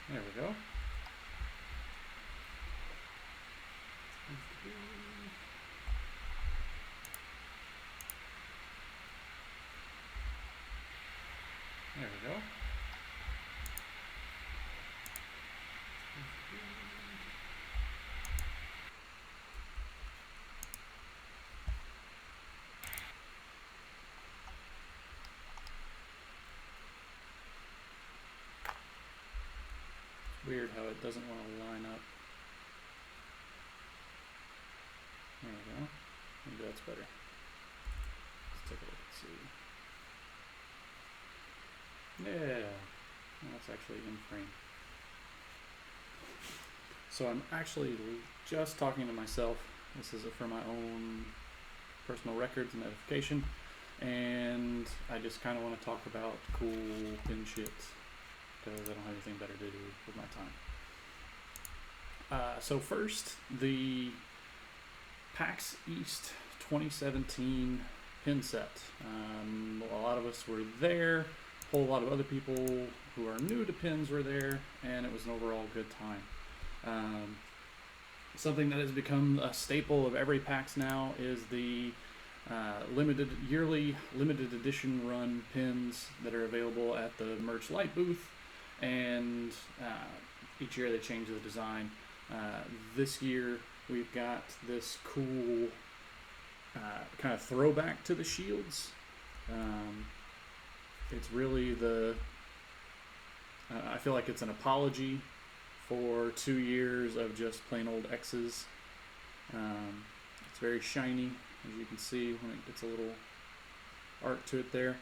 There we go. There we go. It's weird how it doesn't want to line up. There we go. Maybe that's better. Let's take a look and see. Yeah. That's actually in frame. So I'm actually just talking to myself. This is for my own personal records and edification. And I just kind of want to talk about cool pin shit because I don't have anything better to do with my time. So first, the PAX East 2017 pin set. A lot of us were there. A whole lot of other people who are new to pins were there, and it was an overall good time. Something that has become a staple of every PAX now is the yearly limited edition run pins that are available at the Merch Light booth, and each year they change the design. This year we've got this cool kind of throwback to the shields. It's really I feel like it's an apology for 2 years of just plain old X's. It's very shiny, as you can see when it gets a little art to it there.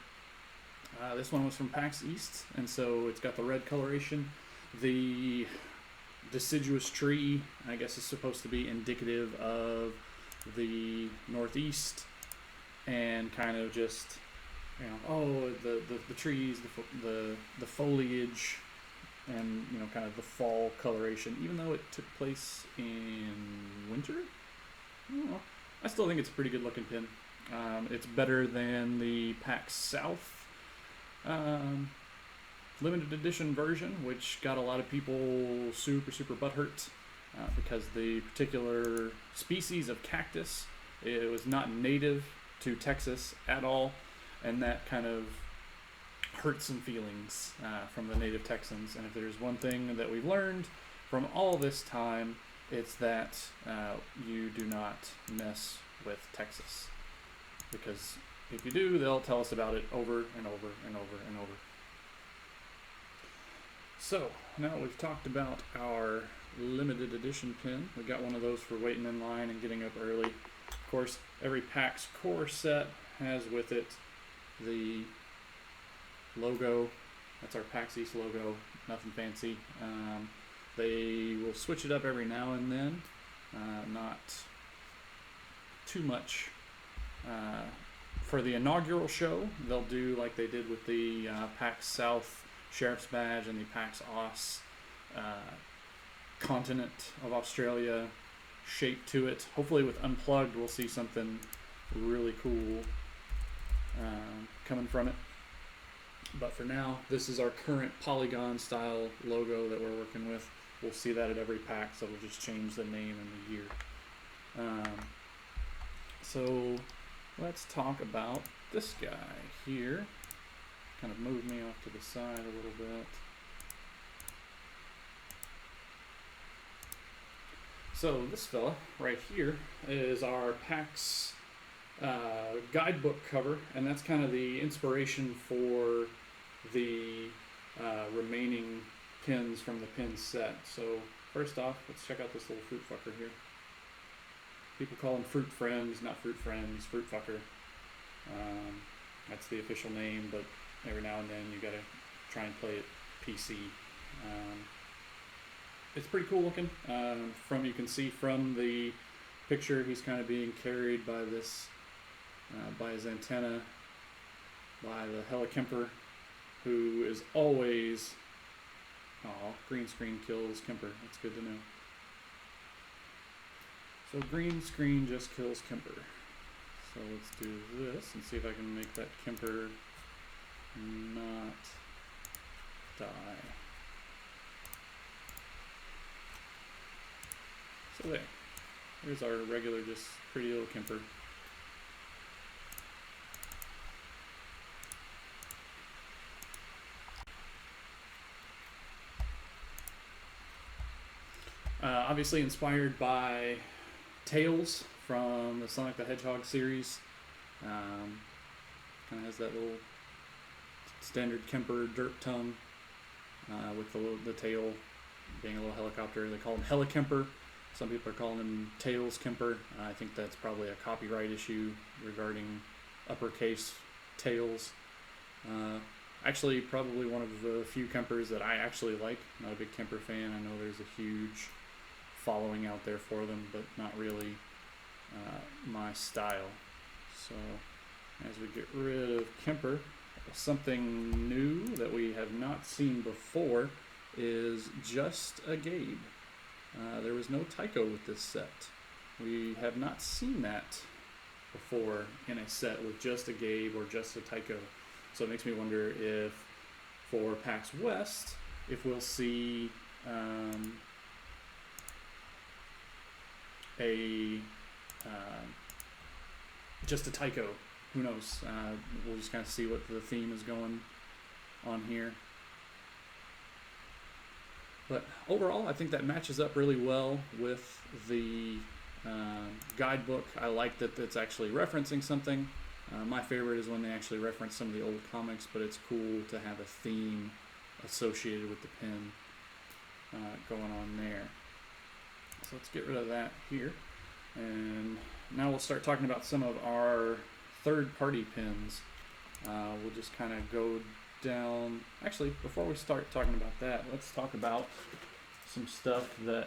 This one was from PAX East, and so it's got the red coloration. The deciduous tree, I guess, is supposed to be indicative of the Northeast, and kind of just, you know, oh, the trees, the foliage, and, you know, kind of the fall coloration, even though it took place in winter. I don't know. I still think it's a pretty good looking pin. It's better than the PAX South limited edition version, which got a lot of people super butthurt because the particular species of cactus, it was not native to Texas at all, and that kind of hurt some feelings from the native Texans. And if there's one thing that we've learned from all this time, it's that you do not mess with Texas, because if you do, they'll tell us about it over and over and over and over. So now we've talked about our limited edition pin. We got one of those for waiting in line and getting up early. Of course, every PAX core set has with it the logo. That's our PAX East logo, nothing fancy. They will switch it up every now and then, not too much. For the inaugural show, they'll do like they did with the PAX South Sheriff's Badge and the PAX Aus continent of Australia shape to it. Hopefully with Unplugged we'll see something really cool coming from it. But for now, this is our current polygon style logo that we're working with. We'll see that at every PAX, so we'll just change the name and the year. So let's talk about this guy here. Kind of move me off to the side a little bit. So this fella right here is our PAX guidebook cover, and that's kind of the inspiration for the remaining pins from the pin set. So first off, let's check out this little fruit fucker here. People call him Fruit Friends, not Fruit Friends, Fruit Fucker. That's the official name, but every now and then you gotta try and play it PC. It's pretty cool looking. You can see from the picture, he's kind of being carried by this, by his antenna, by the Helicemper, who is always, green screen kills Kemper. That's good to know. So green screen just kills Kemper. So let's do this and see if I can make that Kemper not die. So there's our regular, just pretty little Kemper. Obviously inspired by Tails from the Sonic the Hedgehog series. Kind of has that little standard Kemper derp tongue with the tail being a little helicopter. They call him Helikemper. Some people are calling him Tails Kemper. I think that's probably a copyright issue regarding uppercase Tails. Actually, probably one of the few Kempers that I actually like. Not a big Kemper fan. I know there's a huge following out there for them, but not really my style. So as we get rid of Kemper, something new that we have not seen before is just a Gabe. There was no Tycho with this set. We have not seen that before in a set with just a Gabe or just a Tycho. So it makes me wonder if for PAX West, if we'll see just a Tycho. Who knows? We'll just kind of see what the theme is going on here. But overall, I think that matches up really well with the guidebook. I like that it's actually referencing something. My favorite is when they actually reference some of the old comics, but it's cool to have a theme associated with the pin going on there. So let's get rid of that here. And now we'll start talking about some of our third-party pins. We'll just kind of go down. Actually, before we start talking about that, let's talk about some stuff that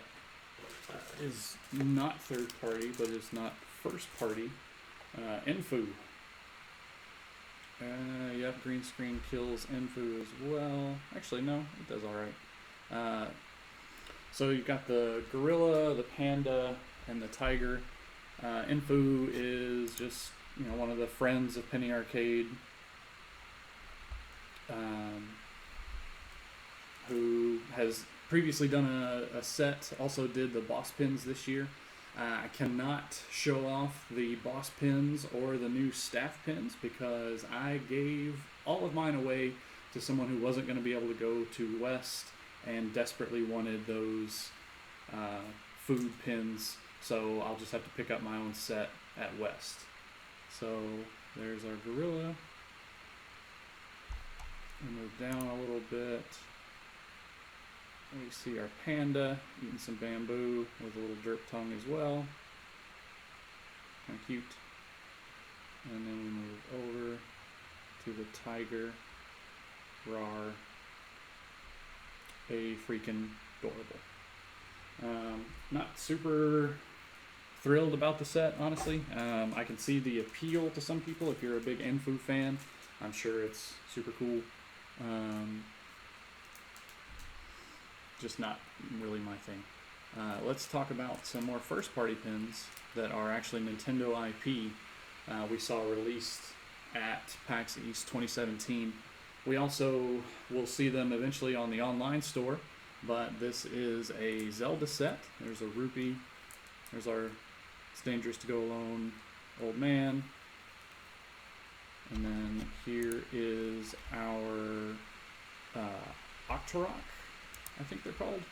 is not third-party, but is not first-party. Enfu. Yep, green screen kills Enfu as well. Actually, no, it does all right. So you've got the gorilla, the panda, and the tiger. Enfu is just, one of the friends of Penny Arcade, who has previously done a set, also did the boss pins this year. I cannot show off the boss pins or the new staff pins because I gave all of mine away to someone who wasn't going to be able to go to West and desperately wanted those food pins, so I'll just have to pick up my own set at West. So there's our gorilla. And move down a little bit. We see our panda eating some bamboo with a little derp tongue as well. Kind of cute. And then we move over to the tiger. Rawr. A freaking adorable. Not super thrilled about the set, honestly. I can see the appeal to some people. If you're a big Enfu fan, I'm sure it's super cool. Just not really my thing. Let's talk about some more first-party pins that are actually Nintendo IP. We saw released at PAX East 2017. We also will see them eventually on the online store, but this is a Zelda set. There's a rupee. There's our It's Dangerous to Go Alone old man. And then here is our Octorok, I think they're called.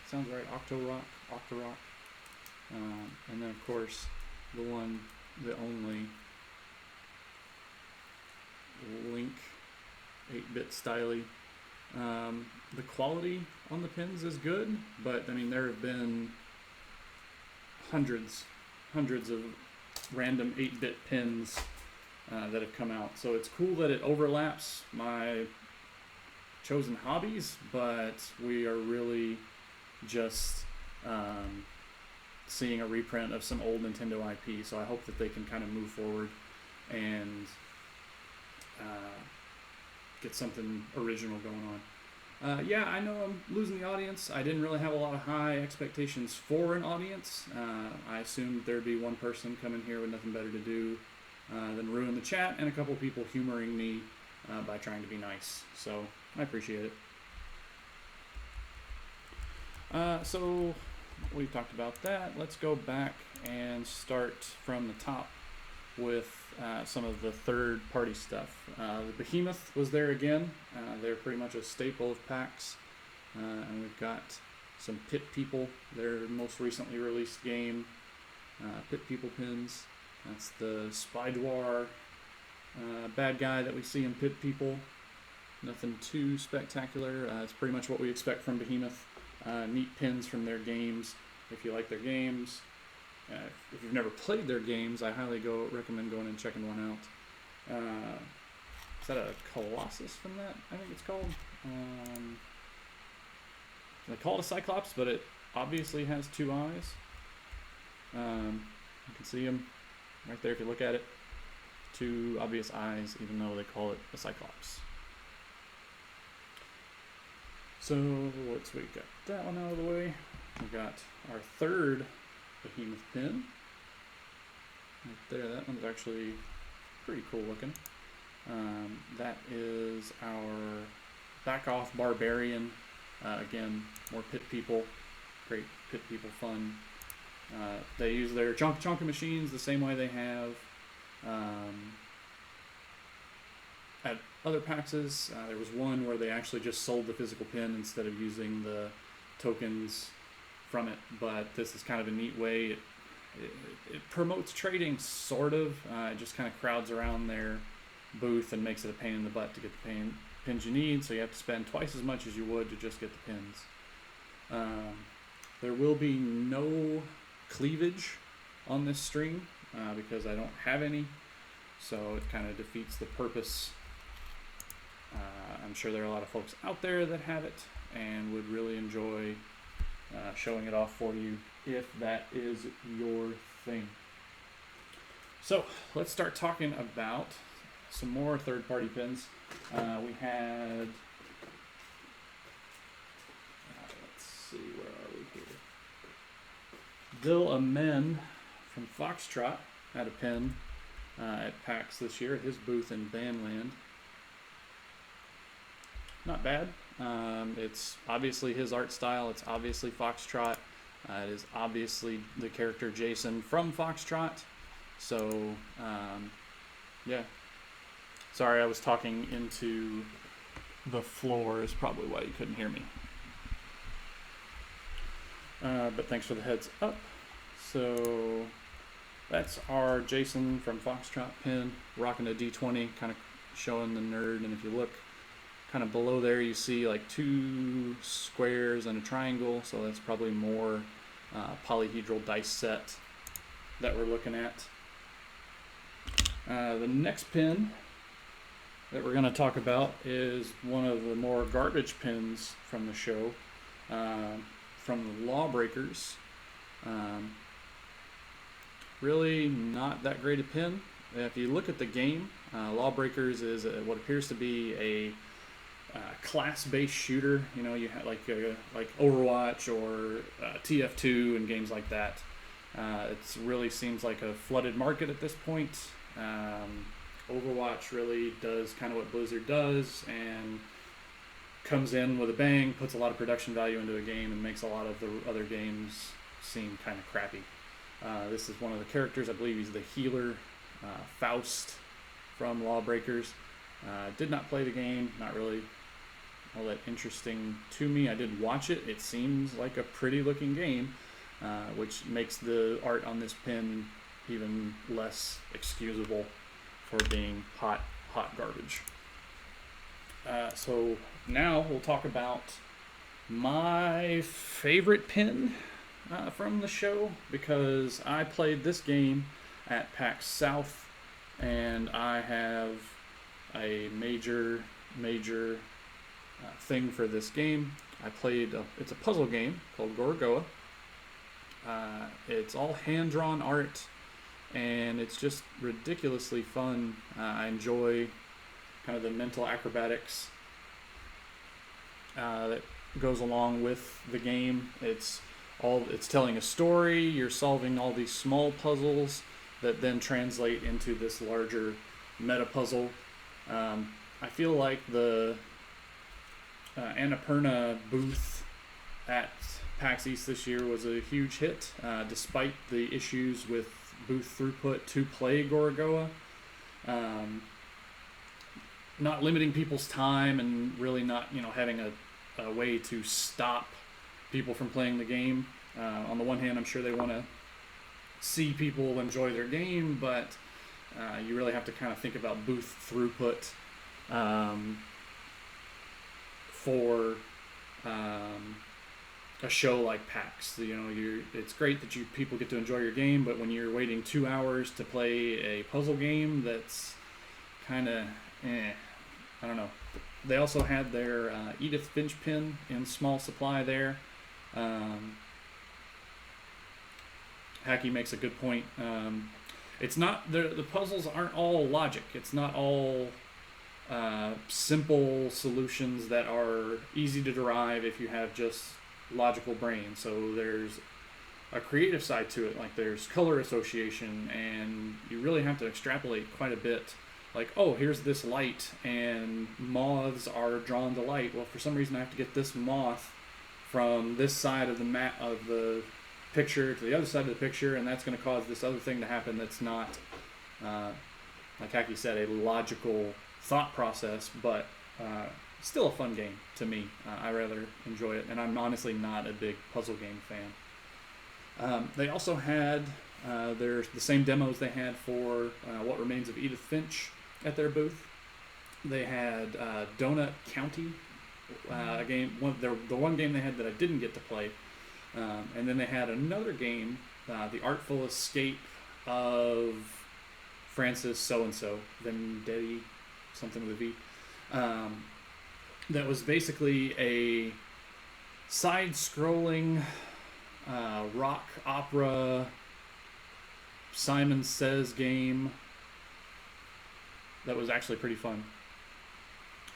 Sounds right, Octorok. And then of course the one, the only Link 8-bit styly. The quality on the pins is good, but I mean there have been hundreds of random 8-bit pins that have come out. So it's cool that it overlaps my chosen hobbies, but we are really just seeing a reprint of some old Nintendo IP. So I hope that they can kind of move forward and get something original going on. Yeah, I know I'm losing the audience. I didn't really have a lot of high expectations for an audience. I assumed there'd be one person coming here with nothing better to do than ruin the chat, and a couple people humoring me by trying to be nice. So I appreciate it. So we've talked about that. Let's go back and start from the top with some of the third-party stuff. The Behemoth was there again. They're pretty much a staple of PAX. And we've got some Pit People, their most recently released game. Pit People pins. That's the Spydwar bad guy that we see in Pit People. Nothing too spectacular. It's pretty much what we expect from Behemoth. Neat pins from their games. If you like their games, if you've never played their games, I highly recommend going and checking one out. Is that a Colossus from that? I think it's called. They call it a Cyclops, but it obviously has two eyes. You can see them right there if you look at it. Two obvious eyes, even though they call it a Cyclops. So once we got that one out of the way, we got our third Behemoth pin. Right there, that one's actually pretty cool looking. That is our Back Off Barbarian. Again, more Pit People, great Pit People fun. They use their chonka machines the same way they have at other PAXs. There was one where they actually just sold the physical pin instead of using the tokens from it, but this is kind of a neat way. It promotes trading, sort of. It just kind of crowds around their booth and makes it a pain in the butt to get the pins you need, so you have to spend twice as much as you would to just get the pins. There will be no cleavage on this stream because I don't have any, so it kind of defeats the purpose. I'm sure there are a lot of folks out there that have it and would really enjoy showing it off for you if that is your thing. So let's start talking about some more third-party pins. We had, let's see, where are we here? Bill Amen from Foxtrot had a pin at PAX this year at his booth in Bandland. Not bad. It's obviously his art style. It's obviously Foxtrot. It is obviously the character Jason from Foxtrot. So, yeah. Sorry, I was talking into the floor is probably why you couldn't hear me. But thanks for the heads up. So that's our Jason from Foxtrot pin, rocking a D20, kind of showing the nerd. And if you look kind of below there, you see like two squares and a triangle. So that's probably more polyhedral dice set that we're looking at. The next pin that we're going to talk about is one of the more garbage pins from the show, from the Lawbreakers. Really not that great a pin. If you look at the game, Lawbreakers is what appears to be a class-based shooter. You know, you have like Overwatch or TF2 and games like that. It really seems like a flooded market at this point. Overwatch really does kind of what Blizzard does and comes in with a bang, puts a lot of production value into a game, and makes a lot of the other games seem kind of crappy. This is one of the characters. I believe he's the healer, Faust from Lawbreakers. Did not play the game, not really all that interesting to me. I did watch it. It seems like a pretty looking game, which makes the art on this pin even less excusable for being hot garbage. So now we'll talk about my favorite pin from the show, because I played this game at PAX South, and I have a major thing for this game. I played, it's a puzzle game called Gorogoa. It's all hand-drawn art, and it's just ridiculously fun. I enjoy kind of the mental acrobatics that goes along with the game. It's telling a story. You're solving all these small puzzles that then translate into this larger meta puzzle. I feel like the Annapurna booth at PAX East this year was a huge hit, despite the issues with booth throughput to play Gorogoa. Not limiting people's time and really not, having a way to stop people from playing the game. On the one hand, I'm sure they want to see people enjoy their game, but you really have to kind of think about booth throughput for a show like PAX. It's great that people get to enjoy your game, but when you're waiting 2 hours to play a puzzle game, that's kind of I don't know. They also had their Edith Finch pin in small supply there. Hacky makes a good point. It's not the puzzles aren't all logic. It's not all simple solutions that are easy to derive if you have just logical brain. So there's a creative side to it. Like there's color association, and you really have to extrapolate quite a bit. Like, oh, here's this light, and moths are drawn to light. Well, for some reason, I have to get this moth from this side of the picture to the other side of the picture, and that's going to cause this other thing to happen that's not, like Hacky said, a logical thought process, but still a fun game to me. I rather enjoy it, and I'm honestly not a big puzzle game fan. They also had the same demos they had for What Remains of Edith Finch at their booth. They had Donut County, a game. The one game they had that I didn't get to play, and then they had another game, The Artful Escape of Francis So and So, Vendetti, something with a V. That was basically a side-scrolling rock opera Simon Says game that was actually pretty fun.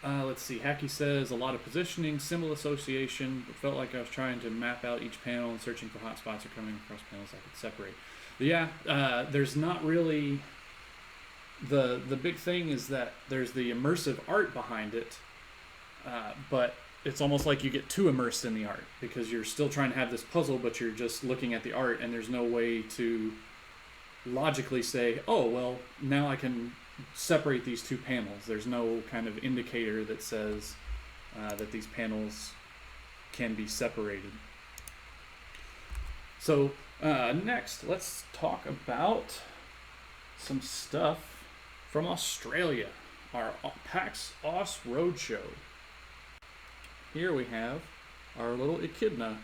Let's see. Hacky says a lot of positioning, symbol association. It felt like I was trying to map out each panel and searching for hot spots or coming across panels I could separate. But yeah, there's not really the big thing is that there's the immersive art behind it, but it's almost like you get too immersed in the art because you're still trying to have this puzzle, but you're just looking at the art, and there's no way to logically say, oh, well, now I can separate these two panels. There's no kind of indicator that says that these panels can be separated. So next, let's talk about some stuff from Australia, our PAX Aus Roadshow. Here we have our little echidna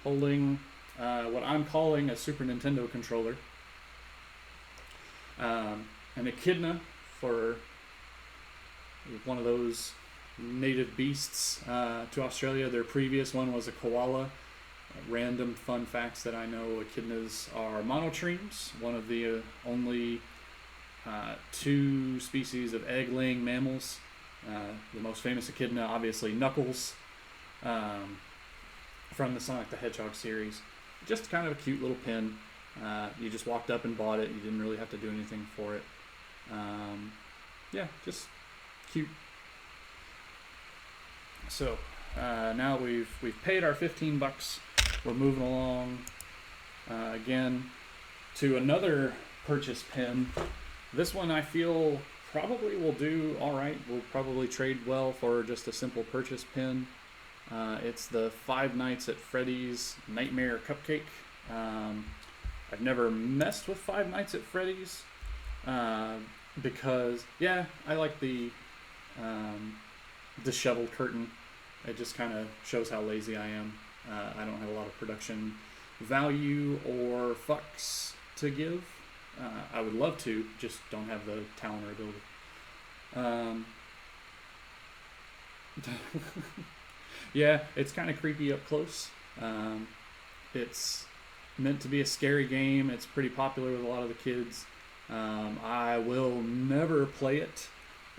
holding what I'm calling a Super Nintendo controller. An echidna, for one of those native beasts to Australia. Their previous one was a koala. Random fun facts that I know: echidnas are monotremes, one of the only two species of egg-laying mammals. The most famous echidna, obviously, Knuckles, from the Sonic the Hedgehog series. Just kind of a cute little pin. You just walked up and bought it. You didn't really have to do anything for it. Yeah, just cute. So now we've paid our $15. We're moving along again to another purchase pin. This one I feel probably will do all right. We'll probably trade well for just a simple purchase pin. It's the Five Nights at Freddy's Nightmare Cupcake. I've never messed with Five Nights at Freddy's because, yeah, I like the disheveled curtain. It just kind of shows how lazy I am. I don't have a lot of production value or fucks to give. I would love to, just don't have the talent or ability. Yeah, it's kind of creepy up close. It's meant to be a scary game. It's pretty popular with a lot of the kids. I will never play it.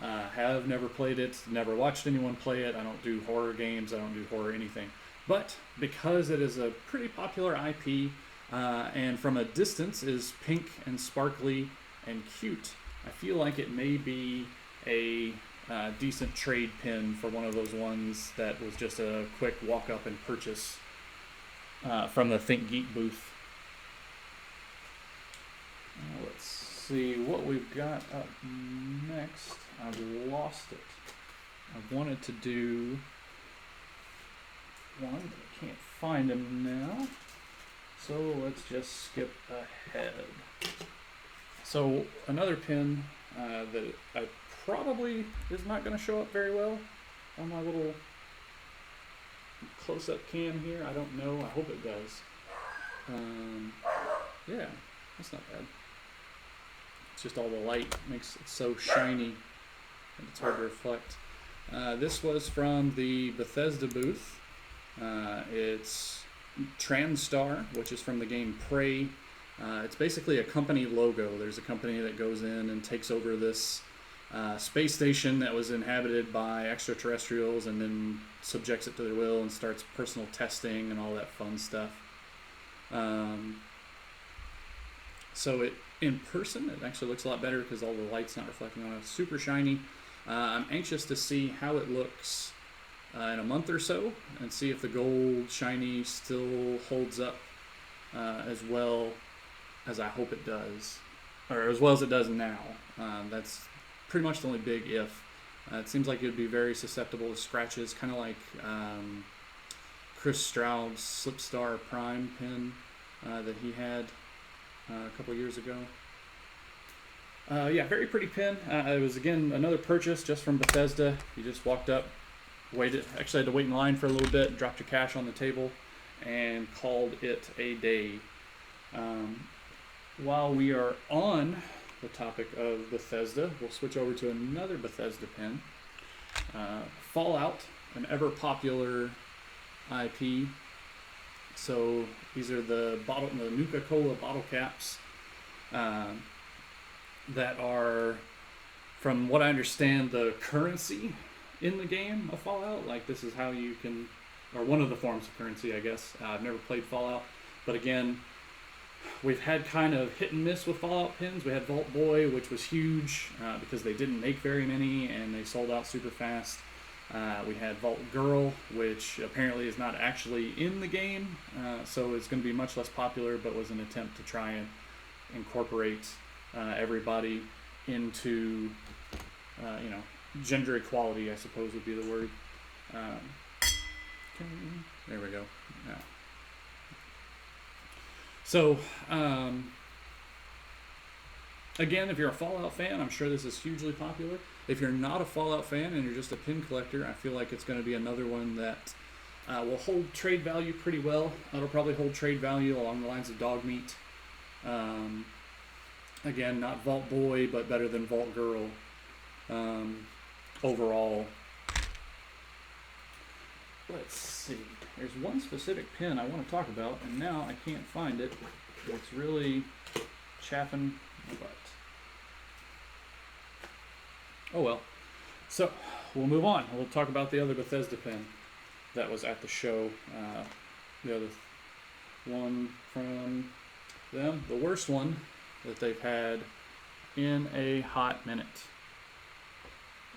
Have never played it, never watched anyone play it. I don't do horror games. I don't do horror anything. But because it is a pretty popular IP, and from a distance is pink and sparkly and cute. I feel like it may be a decent trade pin for one of those ones that was just a quick walk up and purchase from the Think Geek booth. Let's see what we've got up next. I've lost it. I wanted to do one, but I can't find him now. So let's just skip ahead. So another pin that I probably is not going to show up very well on my little close-up cam here. I don't know. I hope it does. Yeah, that's not bad. It's just all the light makes it so shiny and it's hard to reflect. This was from the Bethesda booth. It's Transtar, which is from the game Prey. It's basically a company logo. There's a company that goes in and takes over this space station that was inhabited by extraterrestrials and then subjects it to their will and starts personal testing and all that fun stuff. So it in person, it actually looks a lot better because all the light's not reflecting on it. It's super shiny. I'm anxious to see how it looks in a month or so and see if the gold shiny still holds up as well as I hope it does, or as well as it does now. That's pretty much the only big if. It seems like it would be very susceptible to scratches, kind of like Chris Stroud's Slipstar Prime pin that he had a couple years ago. Yeah, very pretty pin. It was, again, another purchase just from Bethesda. You just walked up, waited, actually had to wait in line for a little bit, dropped your cash on the table, and called it a day. While we are on the topic of Bethesda, we'll switch over to another Bethesda pin. Fallout, an ever popular IP. So these are the Nuka-Cola bottle caps that are, from what I understand, the currency in the game of Fallout. Like, this is how you can, or one of the forms of currency, I guess. I've never played Fallout, but again, we've had kind of hit and miss with Fallout pins. We had Vault Boy, which was huge because they didn't make very many and they sold out super fast. We had Vault Girl, which apparently is not actually in the game, so it's going to be much less popular, but was an attempt to try and incorporate everybody into, gender equality, I suppose would be the word. There we go. Yeah. So, again, if you're a Fallout fan, I'm sure this is hugely popular. If you're not a Fallout fan and you're just a pin collector, I feel like it's going to be another one that will hold trade value pretty well. It'll probably hold trade value along the lines of Dog Meat. Again, not Vault Boy, but better than Vault Girl overall. Let's see. There's one specific pin I want to talk about, and now I can't find it. It's really chaffing my butt. Oh well. So, we'll move on. We'll talk about the other Bethesda pin that was at the show. The other one from them. The worst one that they've had in a hot minute.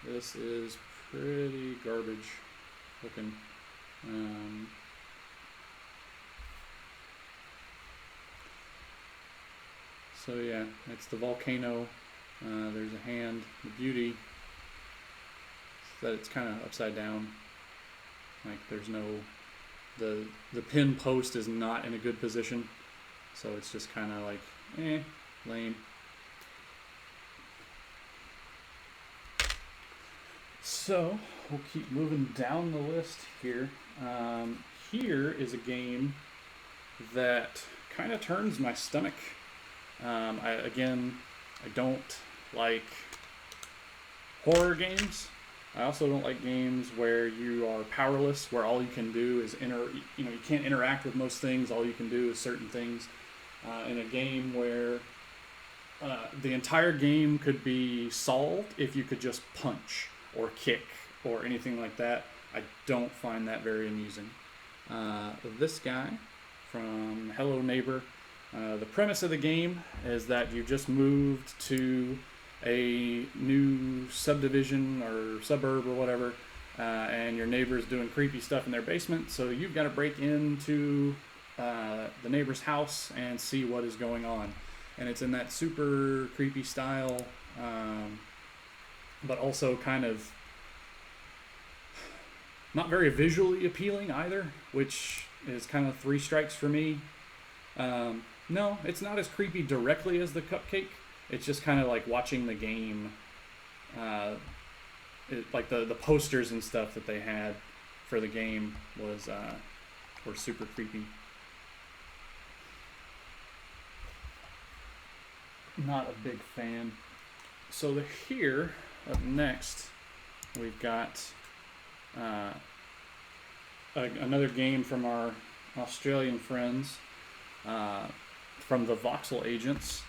This is pretty garbage looking. So yeah, it's the volcano. There's a hand. The beauty is that it's kind of upside down. Like, there's no, the pin post is not in a good position, so it's just kind of like lame. So we'll keep moving down the list here. Here is a game that kind of turns my stomach. I don't like horror games. I also don't like games where you are powerless, where all you can do is you can't interact with most things. All you can do is certain things. In a game where the entire game could be solved if you could just punch or kick or anything like that, I don't find that very amusing. This guy from Hello Neighbor, The premise of the game is that you just moved to a new subdivision or suburb or whatever, and your neighbor's doing creepy stuff in their basement, so you've got to break into the neighbor's house and see what is going on. And it's in that super creepy style, but also kind of not very visually appealing either, which is kind of 3 strikes for me. No, it's not as creepy directly as the cupcake. It's just kind of like watching the game, like the posters and stuff that they had for the game were super creepy. Not a big fan. So here, up next, we've got another game from our Australian friends, from the Voxel Agents.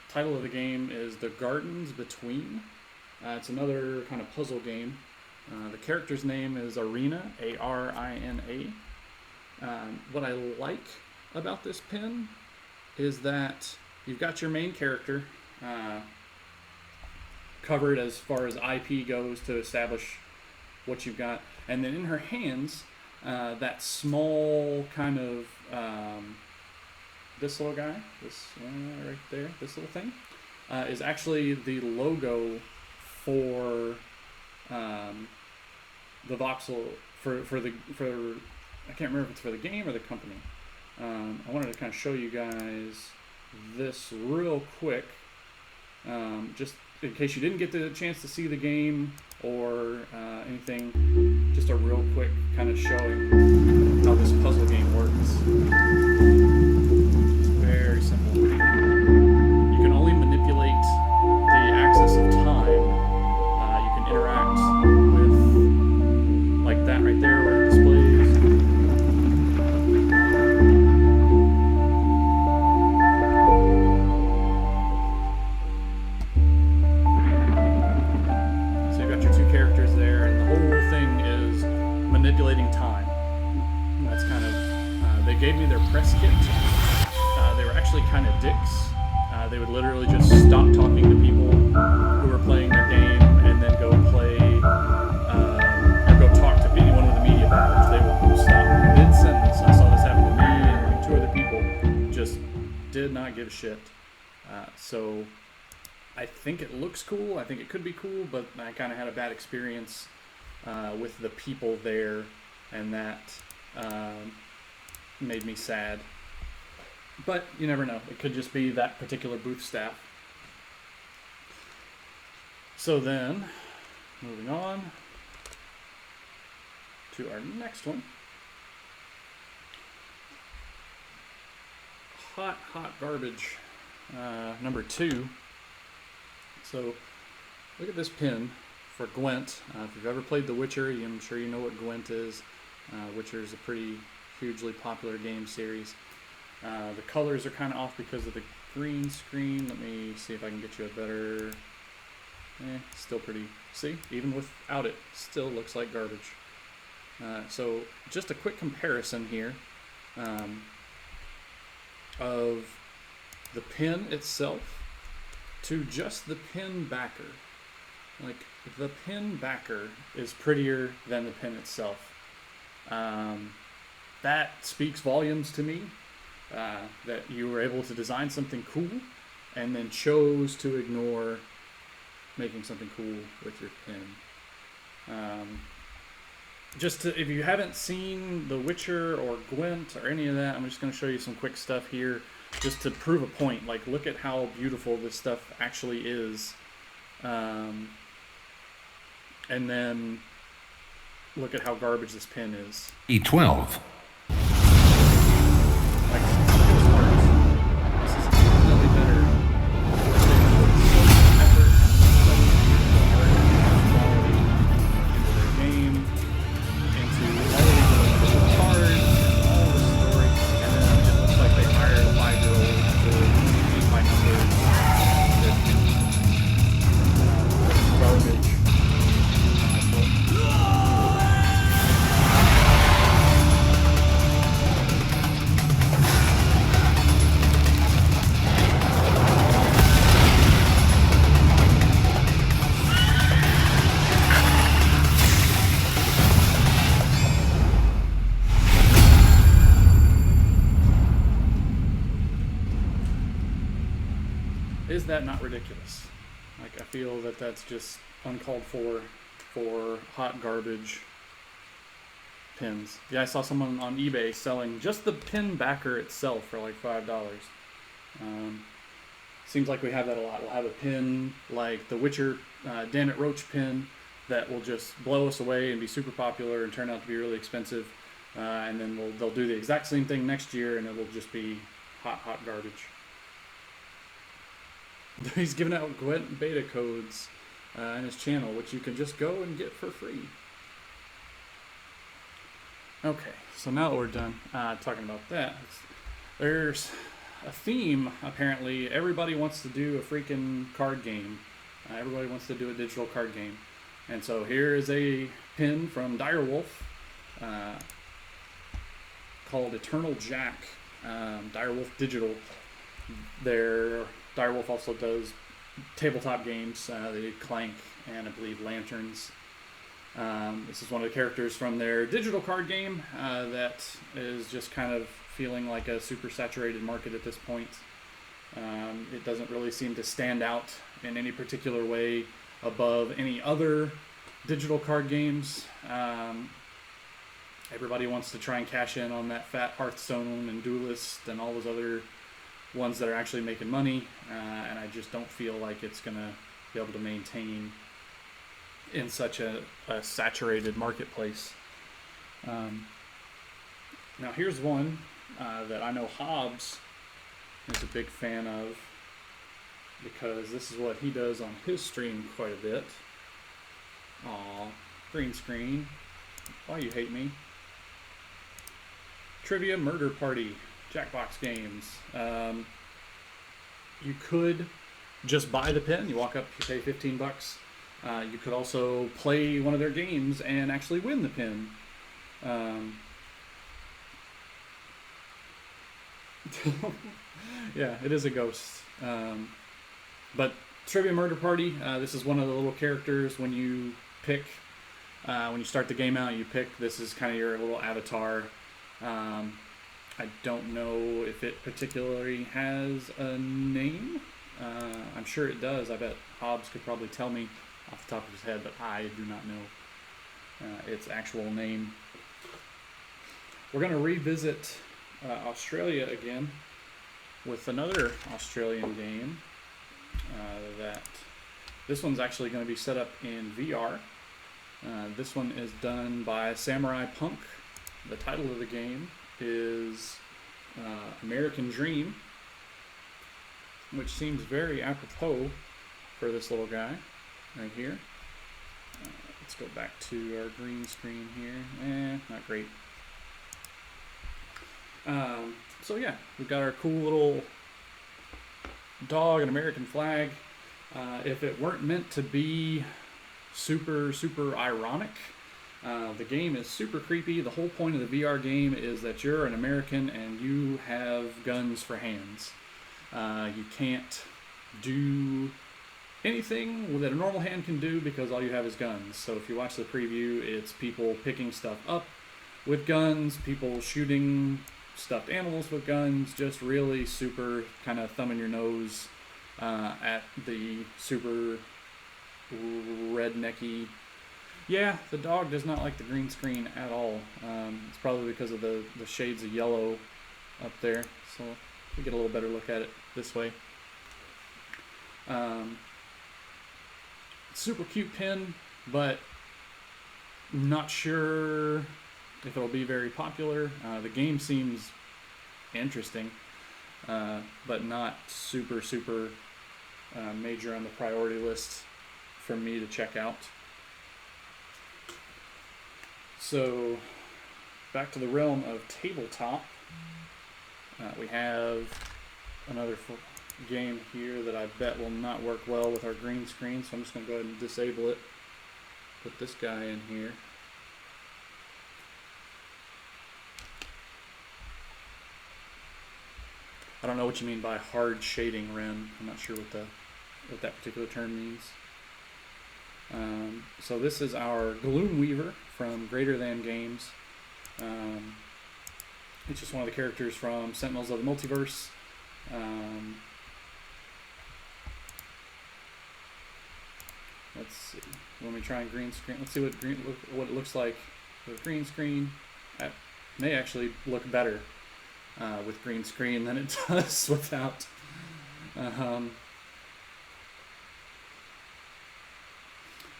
The title of the game is The Gardens Between. It's another kind of puzzle game. The character's name is Arina, A-R-I-N-A. What I like about this pin is that you've got your main character covered as far as IP goes to establish what you've got. And then in her hands, that small kind of, this little guy, this right there, this little thing, is actually the logo for the Voxel, for I can't remember if it's for the game or the company. I wanted to kind of show you guys this real quick, just in case you didn't get the chance to see the game or anything, just a real quick kind of showing how this puzzle game works. It's very simple. You can only manipulate the axis of time. You can interact with, like that right there where it displays. Manipulating time. And that's kind of, they gave me their press kit. They were actually kind of dicks. They would literally just stop talking to people who were playing their game and then go play, or go talk to anyone with a media badge. They would stop mid-sentence. I saw this happen to me and like 2 other people. Just did not give a shit. So I think it looks cool. I think it could be cool, but I kind of had a bad experience with the people there, and that made me sad. But you never know. It could just be that particular booth staff. So then, moving on to our next one. Hot garbage. Number 2. So, look at this pin for Gwent. If you've ever played The Witcher, I'm sure you know what Gwent is. Witcher is a pretty hugely popular game series. The colors are kind of off because of the green screen. Let me see if I can get you a better... still pretty... See? Even without it, still looks like garbage. So, just a quick comparison here of the pin itself to just the pin backer. Like, the pin backer is prettier than the pin itself. That speaks volumes to me, that you were able to design something cool and then chose to ignore making something cool with your pin. If you haven't seen The Witcher or Gwent or any of that, I'm just going to show you some quick stuff here just to prove a point. Like, look at how beautiful this stuff actually is. And then look at how garbage this pin is. E12. Like, look at this art. This is definitely better. Effort, quality into their game, into all the cards, all the story, and then it looks like they hired a 5-year-old to keep my numbers. Garbage. is that not ridiculous? Like, I feel that that's just uncalled for hot garbage pins. Yeah, I saw someone on eBay selling just the pin backer itself for like $5. Seems like we have that a lot. We'll have a pin like the Witcher Damn It Roach pin that will just blow us away and be super popular and turn out to be really expensive. And then they'll do the exact same thing next year and it will just be hot garbage. He's giving out Gwent beta codes in his channel, which you can just go and get for free. Okay, so now that we're done talking about that, there's a theme, apparently. Everybody wants to do a freaking card game. Everybody wants to do a digital card game. And so here is a pin from Direwolf called Eternal Jack. Direwolf Digital. Direwolf also does tabletop games. They do Clank and I believe Lanterns. This is one of the characters from their digital card game that is just kind of feeling like a super saturated market at this point. It doesn't really seem to stand out in any particular way above any other digital card games. Everybody wants to try and cash in on that fat Hearthstone and Duelist and all those other ones that are actually making money, and I just don't feel like it's going to be able to maintain in such a saturated marketplace. Now here's one that I know Hobbs is a big fan of, because this is what he does on his stream quite a bit. Aw, green screen. Why you hate me? Trivia Murder Party, Jackbox games. You could just buy the pin. You walk up, you pay $15. You could also play one of their games and actually win the pin. Yeah, it is a ghost. But Trivia Murder Party, this is one of the little characters when you pick, when you start the game out, you pick, this is kind of your little avatar. I don't know if it particularly has a name. I'm sure it does. I bet Hobbs could probably tell me off the top of his head, but I do not know its actual name. We're going to revisit Australia again with another Australian game that this one's actually going to be set up in VR. This one is done by Samurai Punk. The title of the game is American Dream, which seems very apropos for this little guy right here. Let's go back to our green screen here. Not great. So yeah, we've got our cool little dog and American flag. If it weren't meant to be super ironic, the game is super creepy. The whole point of the VR game is that you're an American and you have guns for hands. You can't do anything that a normal hand can do because all you have is guns. So if you watch the preview, it's people picking stuff up with guns, people shooting stuffed animals with guns, just really super kind of thumbing your nose at the super rednecky. Yeah, the dog does not like the green screen at all. It's probably because of the shades of yellow up there. So we get a little better look at it this way. Super cute pin, but not sure if it'll be very popular. The game seems interesting, but not super major on the priority list for me to check out. So back to the realm of tabletop, we have another game here that I bet will not work well with our green screen, so I'm just going to go ahead and disable it. Put this guy in here. I don't know what you mean by hard shading, Ren. I'm not sure what that particular term means. So this is our Gloom Weaver from Greater Than Games. It's just one of the characters from Sentinels of the Multiverse. let's see. When we try and green screen, let's see what it looks like with green screen. That may actually look better with green screen than it does without.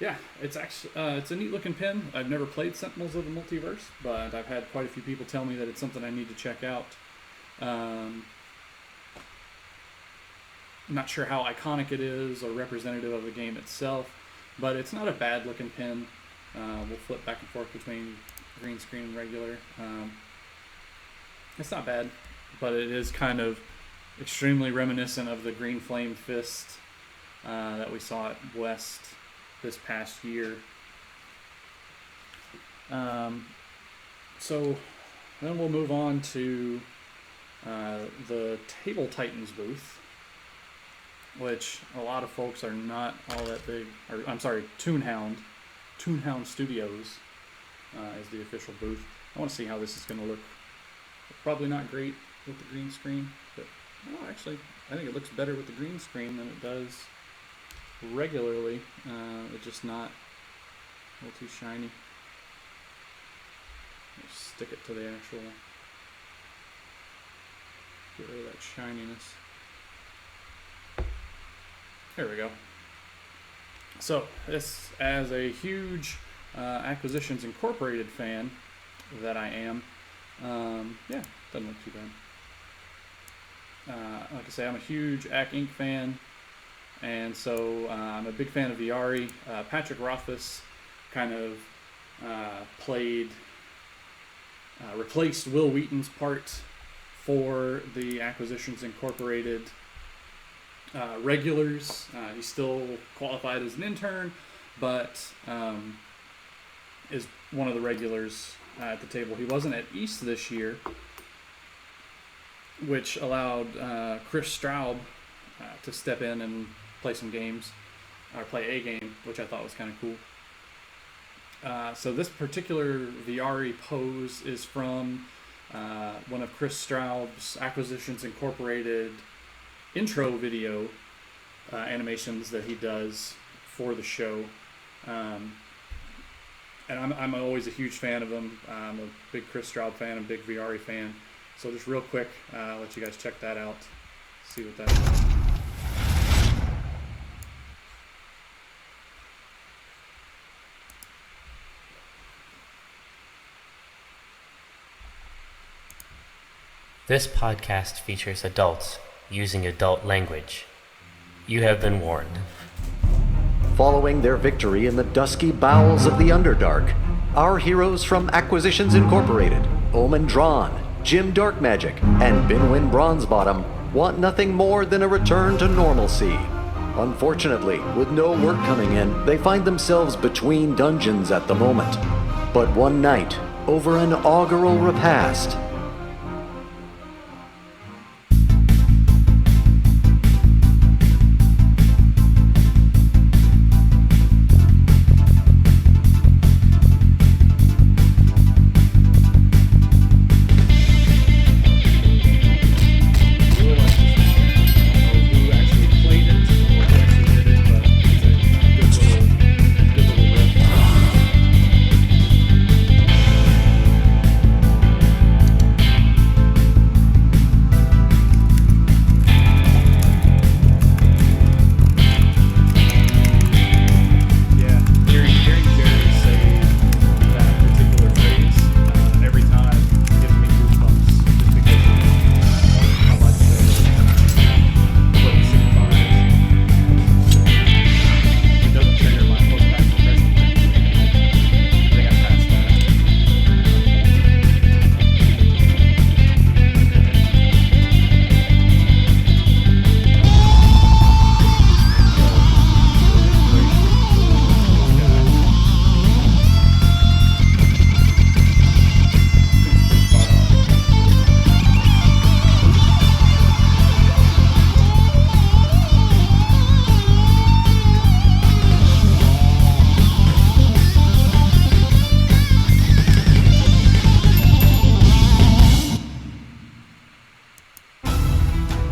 Yeah, it's actually it's a neat looking pin. I've never played Sentinels of the Multiverse, but I've had quite a few people tell me that it's something I need to check out. I'm not sure how iconic it is or representative of the game itself, but it's not a bad looking pin. We'll flip back and forth between green screen and regular. It's not bad, but it is kind of extremely reminiscent of the green flame fist that we saw at West this past year. So then we'll move on to the Table Titans booth, which a lot of folks are not all that big. Or, I'm sorry, Toonhound Studios is the official booth. I want to see how this is going to look. Probably not great with the green screen, but actually, I think it looks better with the green screen than it does regularly. It's just not a little too shiny. Just stick it to the actual. Get rid of that shininess. There we go. So this, as a huge Acquisitions Incorporated fan that I am, yeah, doesn't look too bad. Like I say, I'm a huge Ac Inc. fan, and so I'm a big fan of Viari. Patrick Rothfuss kind of replaced Will Wheaton's part for the Acquisitions Incorporated regulars. He's still qualified as an intern, but is one of the regulars at the table. He wasn't at East this year, which allowed Chris Straub to step in and play some games, or play a game, which I thought was kind of cool. So this particular Viari pose is from one of Chris Straub's Acquisitions Incorporated intro video animations that he does for the show. And I'm always a huge fan of him. I'm a big Chris Straub fan, and a big Viari fan. So just real quick, I'll let you guys check that out, see what that's about. This podcast features adults using adult language. You have been warned. Following their victory in the dusky bowels of the Underdark, our heroes from Acquisitions Incorporated, Omen Drawn, Jim Darkmagic, and Binwin Bronzebottom want nothing more than a return to normalcy. Unfortunately, with no work coming in, they find themselves between dungeons at the moment. But one night, over an augural repast,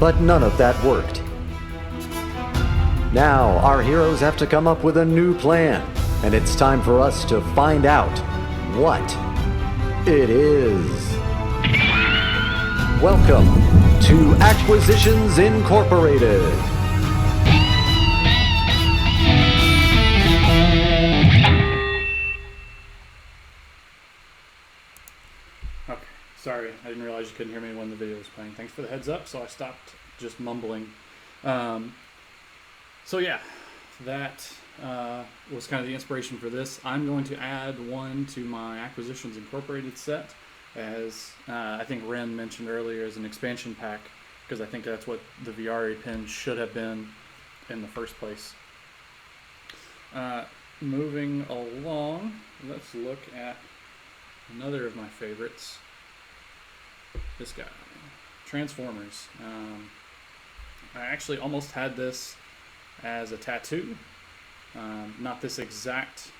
but none of that worked. Now, our heroes have to come up with a new plan, and it's time for us to find out what it is. Welcome to Acquisitions Incorporated. Okay, sorry, I didn't realize you couldn't hear me when the video was playing. Thanks for the heads up, so I stopped just mumbling. So yeah, that was kind of the inspiration for this. I'm going to add one to my Acquisitions Incorporated set, as I think Ren mentioned earlier, as an expansion pack, because I think that's what the Viari pin should have been in the first place. Moving along, let's look at another of my favorites. This guy, Transformers. I actually almost had this as a tattoo. Not this exact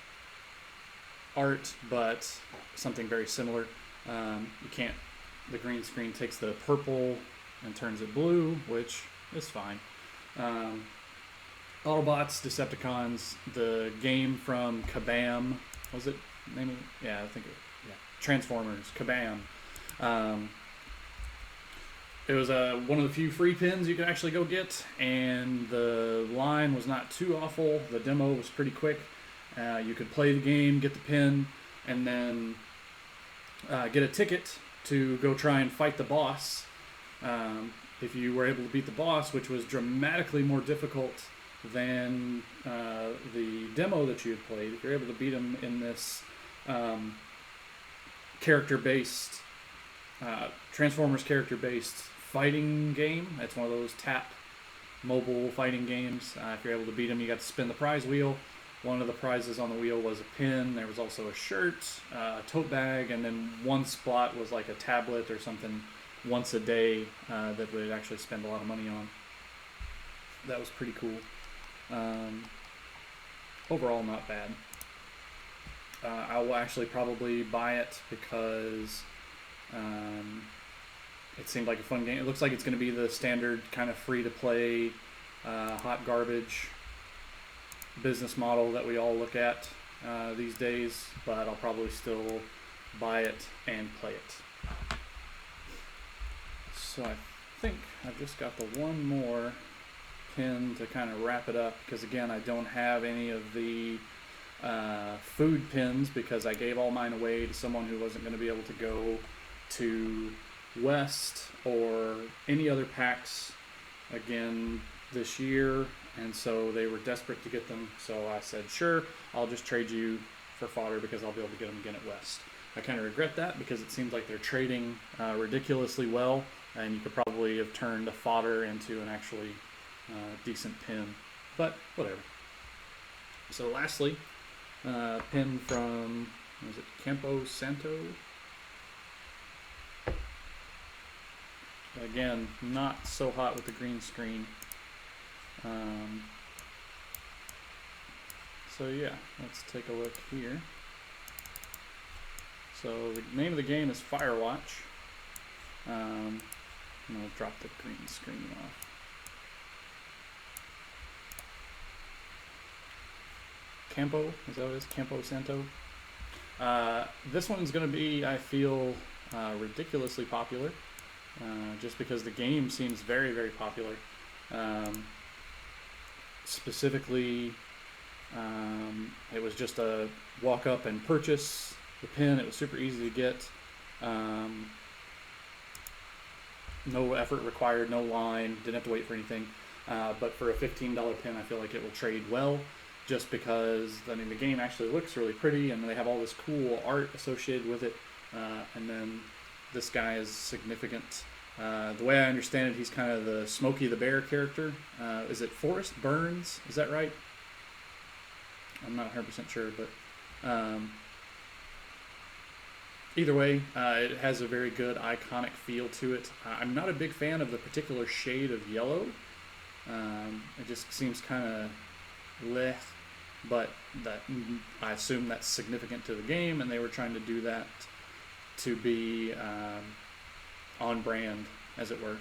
art, but something very similar. The green screen takes the purple and turns it blue, which is fine. Autobots, Decepticons, the game from Kabam, was it? Yeah, I think Transformers, Kabam. It was one of the few free pins you could actually go get, and the line was not too awful. The demo was pretty quick. You could play the game, get the pin, and then get a ticket to go try and fight the boss. If you were able to beat the boss, which was dramatically more difficult than the demo that you had played, if you're able to beat him in this character-based, Transformers character-based fighting game. It's one of those tap mobile fighting games. If you're able to beat him, you got to spin the prize wheel. One of the prizes on the wheel was a pin. There was also a shirt, a tote bag, and then one spot was like a tablet or something once a day that we'd actually spend a lot of money on. That was pretty cool. Overall, not bad. I will actually probably buy it because it seemed like a fun game. It looks like it's going to be the standard kind of free-to-play, hot garbage business model that we all look at these days, but I'll probably still buy it and play it. So I think I've just got the one more pin to kind of wrap it up, because again, I don't have any of the food pins because I gave all mine away to someone who wasn't going to be able to go to West or any other PAX again this year, and so they were desperate to get them. So I said, sure, I'll just trade you for fodder because I'll be able to get them again at West. I kind of regret that because it seems like they're trading ridiculously well, and you could probably have turned a fodder into an actually decent pin, but whatever. So lastly, pin from, was it Campo Santo? Again, not so hot with the green screen. So yeah, let's take a look here. So the name of the game is Firewatch. I'm going to drop the green screen off. Campo, is that what it is? Campo Santo. This one's going to be, I feel, ridiculously popular. Just because the game seems very, very popular. Specifically, it was just a walk up and purchase the pin. It was super easy to get. No effort required, no line, didn't have to wait for anything. But for a $15 pin, I feel like it will trade well, just because, I mean, the game actually looks really pretty, and they have all this cool art associated with it. And then this guy is significant. The way I understand it, he's kind of the Smokey the Bear character. Is it Forrest Burns? Is that right? I'm not 100% sure, but either way, it has a very good iconic feel to it. I'm not a big fan of the particular shade of yellow. It just seems kind of bleh, but that, I assume that's significant to the game, and they were trying to do that to be on brand, as it were.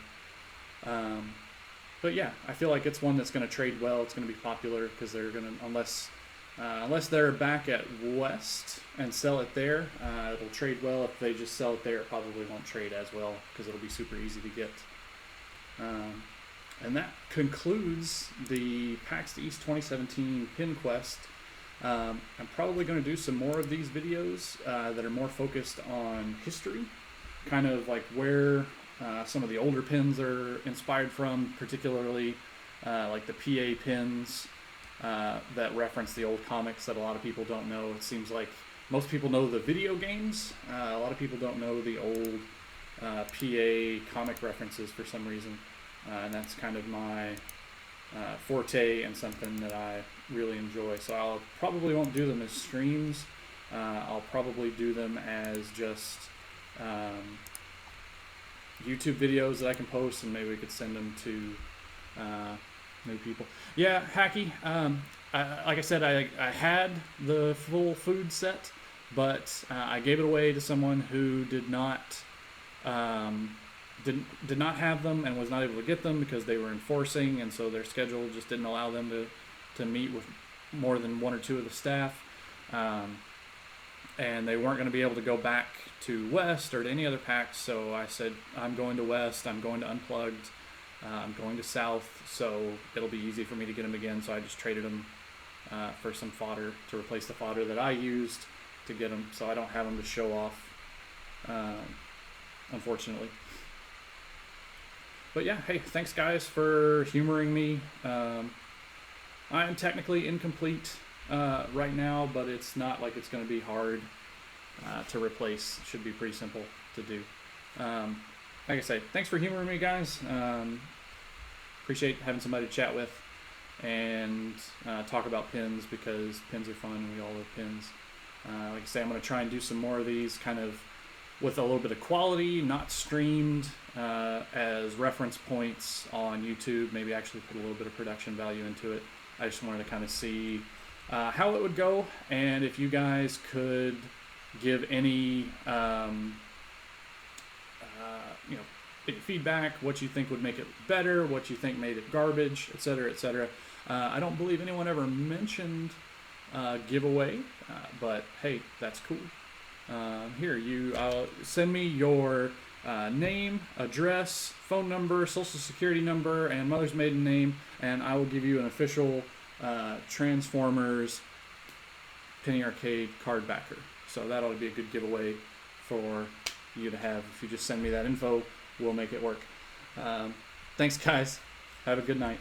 but yeah, I feel like it's one that's going to trade well. It's going to be popular because they're going to, unless they're back at West and sell it there, it'll trade well. If they just sell it there, it probably won't trade as well because it'll be super easy to get. And that concludes the PAX East 2017 Pin Quest. I'm probably going to do some more of these videos that are more focused on history, kind of like where some of the older pins are inspired from, particularly like the PA pins that reference the old comics that a lot of people don't know. It seems like most people know the video games. A lot of people don't know the old PA comic references for some reason. And that's kind of my forte and something that I really enjoy. So I'll probably won't do them as streams. I'll probably do them as just YouTube videos that I can post, and maybe we could send them to new people. Yeah, Hacky. Like I said, I had the full food set, but I gave it away to someone who did not have them and was not able to get them because they were enforcing, and so their schedule just didn't allow them to meet with more than one or two of the staff, and they weren't going to be able to go back to West or to any other PAX. So I said, I'm going to West, I'm going to Unplugged, I'm going to South, so it'll be easy for me to get them again. So I just traded them for some fodder to replace the fodder that I used to get them, so I don't have them to show off, unfortunately. But yeah, hey, thanks guys for humoring me. I am technically incomplete right now, but it's not like it's going to be hard to replace. It should be pretty simple to do. Like I say, thanks for humoring me, guys. Appreciate having somebody to chat with and talk about pins, because pins are fun and we all love pins. Like I say, I'm going to try and do some more of these kind of with a little bit of quality, not streamed as reference points on YouTube. Maybe actually put a little bit of production value into it. I just wanted to kind of see how it would go, and if you guys could give any any feedback, what you think would make it better, what you think made it garbage, etc., etc. I don't believe anyone ever mentioned giveaway, but hey, that's cool. Here, you send me your name, address, phone number, social security number, and mother's maiden name, and I will give you an official Transformers Penny Arcade card backer. So that ought to be a good giveaway for you to have. If you just send me that info, we'll make it work. Thanks, guys. Have a good night.